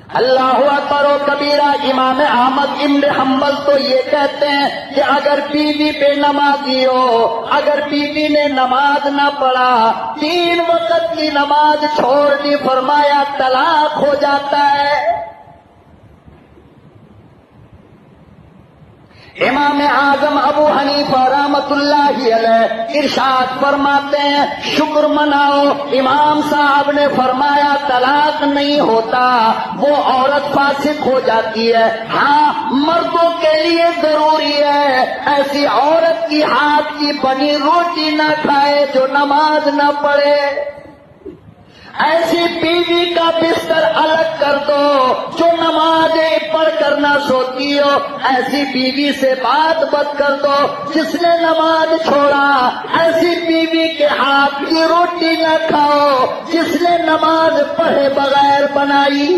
اللہ اکبر و کبیرہ۔ امام احمد ابن حنبل تو یہ کہتے ہیں کہ اگر بیوی بے نمازی ہو، اگر بیوی نے نماز نہ پڑھا، 3 وقت کی نماز چھوڑ دی، فرمایا طلاق ہو جاتا ہے۔ امام اعظم ابو حنیفہ رحمۃ اللہ علیہ ارشاد فرماتے ہیں شکر مناؤ، امام صاحب نے فرمایا طلاق نہیں ہوتا، وہ عورت فاسق ہو جاتی ہے۔ ہاں مردوں کے لیے ضروری ہے ایسی عورت کی ہاتھ کی بنی روٹی نہ کھائے جو نماز نہ پڑھے۔ ایسی بیوی کا بستر الگ کر دو جو نمازیں پڑھ کر نہ سوتی ہو، ایسی بیوی سے بات مت کر دو جس نے نماز چھوڑا، ایسی بیوی کے ہاتھ کی روٹی نہ کھاؤ جس نے نماز پڑھے بغیر بنائی۔